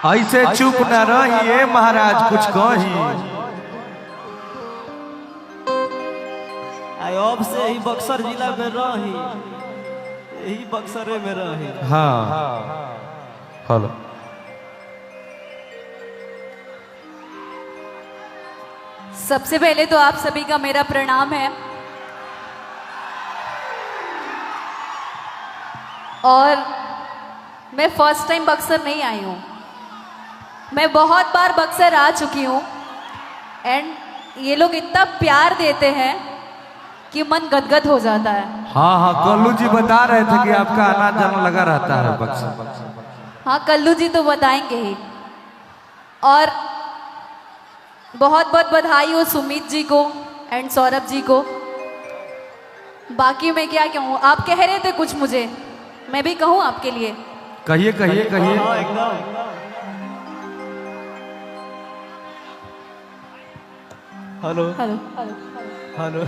ऐसे चुप न रहिए महाराज, कुछ कही। अब से ही बक्सर जिला में रही, यही बक्सरे में रही। हाँ हेलो। सबसे पहले तो आप सभी का मेरा प्रणाम है। और मैं फर्स्ट टाइम बक्सर नहीं आई हूँ, मैं बहुत बार बक्सर आ चुकी हूँ। एंड ये लोग इतना प्यार देते हैं कि मन गदगद हो जाता है। हाँ हाँ, कल्लू जी बता रहे थे कि आपका आना जाना लगा रहता है बक्सर। हाँ, कल्लू जी तो बताएंगे ही। और बहुत बहुत बधाई हो सुमित जी को एंड सौरभ जी को। बाकी मैं क्या कहूँ, आप कह रहे थे कुछ, मुझे मैं भी कहूँ आपके लिए। कहिए कहिए कहिए। एकदम। Hello hello hello.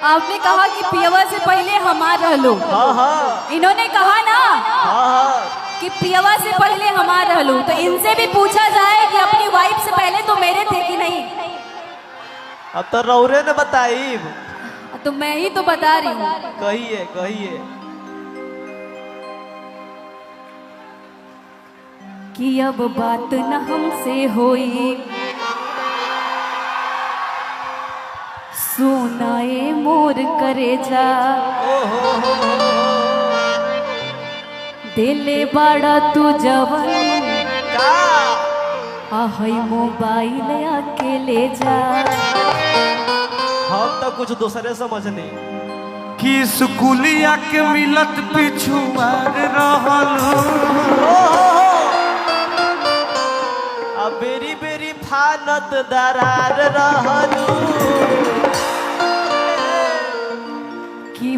आपने कहा कि पियवा से पहले हमार रहलो। हाँ हाँ इन्होंने कहा ना हाँ कि पियवा से पहले हमार रहलो, तो इनसे भी पूछा जाए कि अपनी वाइफ से पहले तो मेरे थे कि नहीं। अब तो रौरे ने बताई, तो मैं ही तो बता रही हूँ। कहिए कहिए। कि अब बात न हमसे होई, सुनाए मोर करे जा, दिले बाड़ा तू जवन आहई मोबाइल आके ले जा। हम तो कुछ दूसरे समझने कि स्कूलिया के मिलत पिछुआर रहल, अब बेरी बेरी फानत दरार रहलू। कि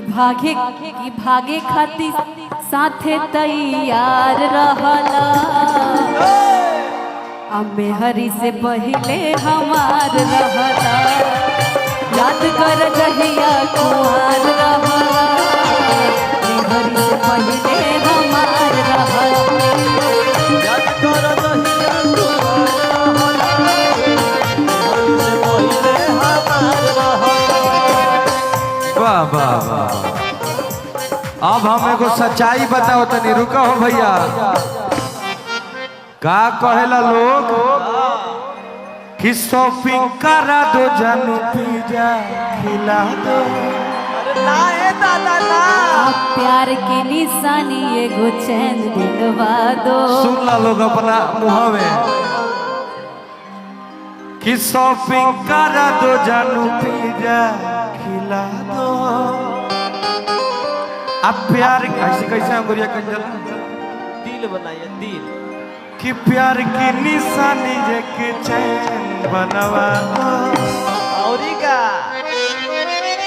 भागे खातिर साथे तैयार रहला, अम्मे हरी से पहले हमार रहला। याद कर जहिया कुमार रहला, हरी से पहले हमार रहला। याद कर दहिया तुम्हार रहला, से पहिले हमार रहला। वाह वाह वाह। अब हम एगो सच्चाई बताओ तनी, रुका हो भैया। का कहेला लोग कि शॉपिंग करा दो, जानू पिज्जा खिला दो। अरे ना ए दादा ना। आप प्यार की निशानी एगो चैन दिलवा दो। सुन ला लोग अपना मुँह में कि शॉपिंग करा दो, जानू पिज्जा खिला दो। अब प्यार कैसे कैसे अंगुरिया कंजल दिल बनाइए दिल, कि प्यार की निशानी जेके चैन बनवा दो। औरी का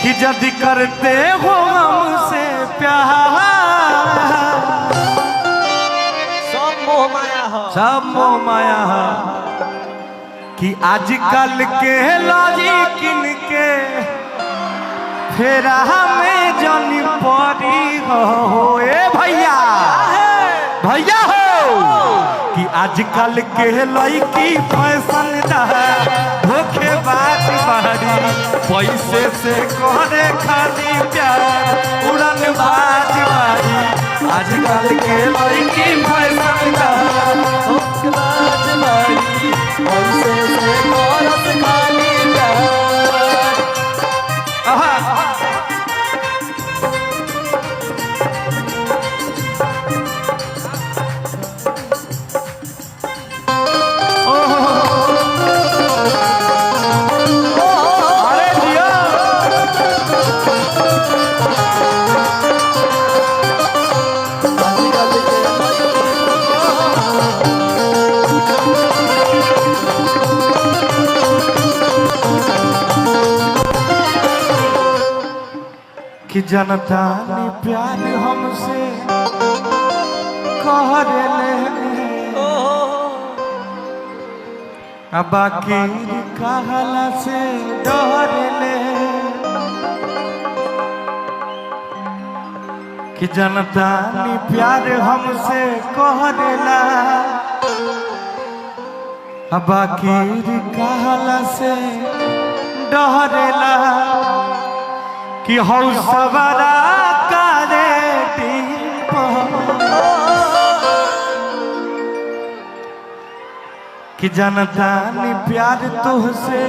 कि यदि करते हो हमसे प्यार, सब मोह माया हो, सब मोह माया है। कि आजकल के लॉजिक इनके फेरा में जानी पड़ी हो। ए भैया भैया हो, कि आजकल के लड़की फैशन धोखेबाज बारी, पैसे से करे खाली प्यार उड़न बाज बारी। आजकल के लड़की फैशन धोखेबाज बारी, पैसे से करत खाली प्यार। आहा कि जनता ने प्यार हमसे कर ले, अब बाकी कहला से डर ले। कि जनता ने प्यार हमसे कर ला, अब आखिर कहला से डहरेला कि हौ सवारा कारे कि जनता ने प्यार तुझसे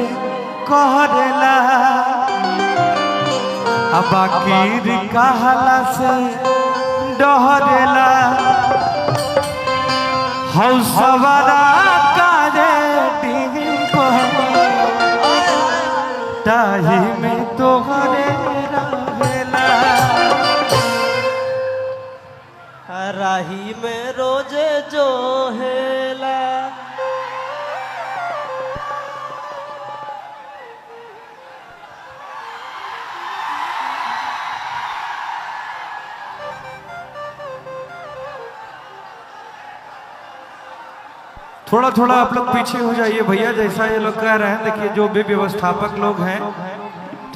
कहरेला अब आखिर कहला से डहरेला हौ सवारा कारे ताही में तोहरे रहेला राही में रोजे जो हेला थोड़ा थोड़ा आप लोग पीछे हो जाइए भैया, जैसा ये लोग कह रहे हैं। देखिए जो भी व्यवस्थापक लोग हैं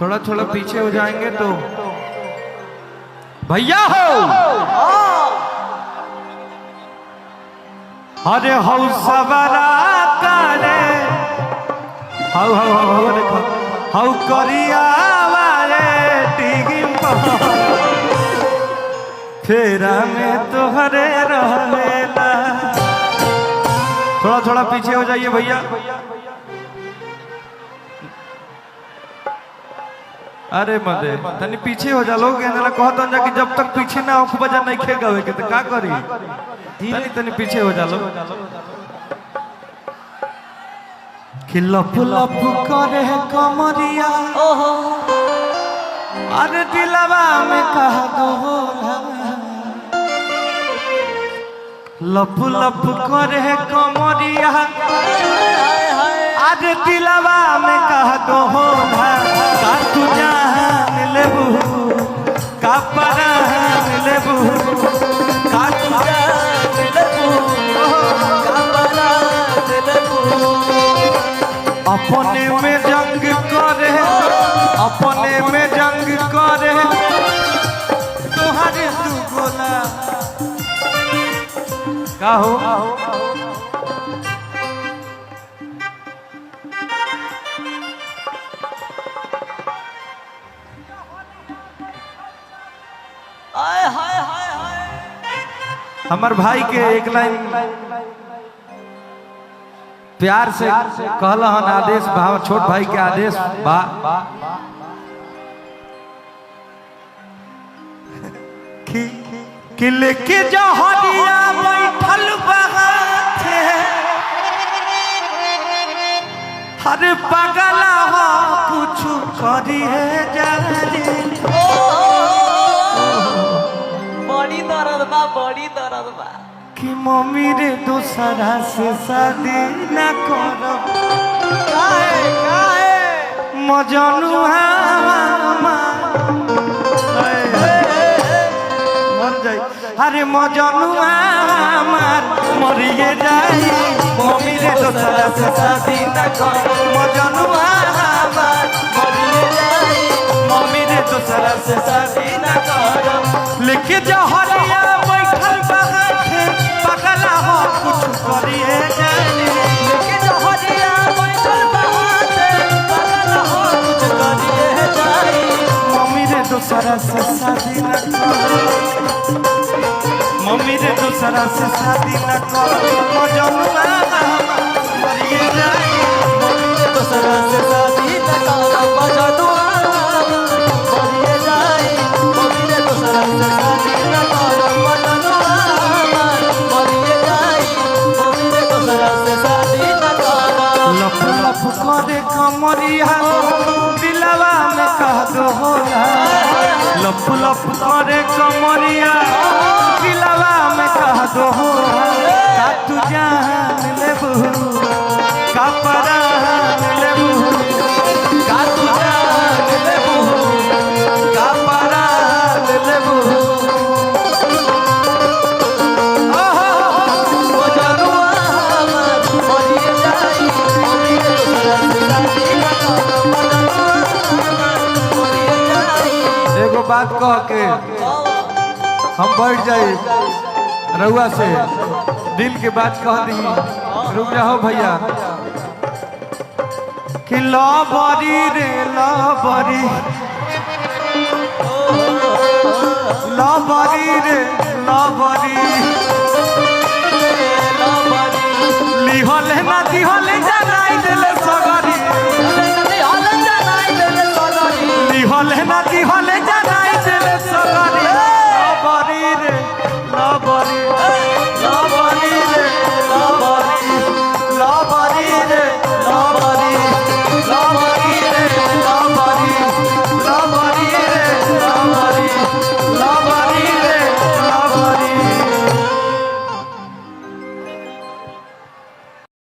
थोड़ा थोड़ा पीछे हो जाएंगे तो भैया हो। अरे हौ सवारा कारे हौ हौ हौ देखो हौ करिया वाले टिगिम फेरा में तोहरे रहेला। थोड़ा थोड़ा पीछे हो जाइए भैया। अरे मदे तनी पीछे हो जा लोग जरा कहत जा कि जब तक पीछे ना हो बजा नहीं खे गावे के तो का करी। धीरे तनी पीछे हो जा लो कि लप लप करे कमरिया ओहो अरे दिलवा में कह दो लप लप करे कमरिया आज दिलवा में कह दो का तू जान लेबू का परान लेबू का तू जान लेबू का परान लेबू। अपने में जंग करे अपने में जंग करे तुम्हारे तू बोला का हो आय हाय हाय हाय। हमार भाई के एक लाइन प्यार से कहला हन आदेश भाव छोट भाई के आदेश बा कि लेके जहरिया बैठल बहाते हर पगला हो कुछ करिए जाने बड़ी दर्द बा बड़ी दर्द बा कि मम्मी रे दूसरा से शादी न करो काहे काहे मजनुआ अरे मजनुआ हमार मरिए जाई मम्मी रे दूसरा से शादी न करो मजनुआ हमार मरिए जाई मम्मी रे दूसरा से शादी न करो। लेके जहरिया बैठल बहाते पगला हो कुछ करिए जाई लेके जहरिया बैठल बहाते पगला हो कुछ करिए जाई मम्मी रे दूसरा से शादी न करो मम्मी रे दूसरा से शादी न करो मजनुआ मरिए जाई मम्मी रे दूसरा से शादी न करो मजनुआ मरिए जाई मम्मी रे दूसरा से शादी न करो मजनुआ मरिए जाई मम्मी रे दूसरा से शादी न करो। लफ लफ करे कमरिया दिलवा में कह दो होला लफ लफ करे कमरिया दिलवा में कह दो का तू जान लेबू का परान लेबू का तू जान लेबू का परान लेबू। मजनुआ मरिए जाई मम्मी रे दूसरा से शादी न करो मजनुआ मरिए जाई। एगो बात कह के हम बैठ जाए रउआ से दिल के बात कह दी रुक जाओ भैया। कि लबरी रे लबरी लबरी रे लबरी लिहले ना दिहले जनाई देले सगरी लिहले ना दिहले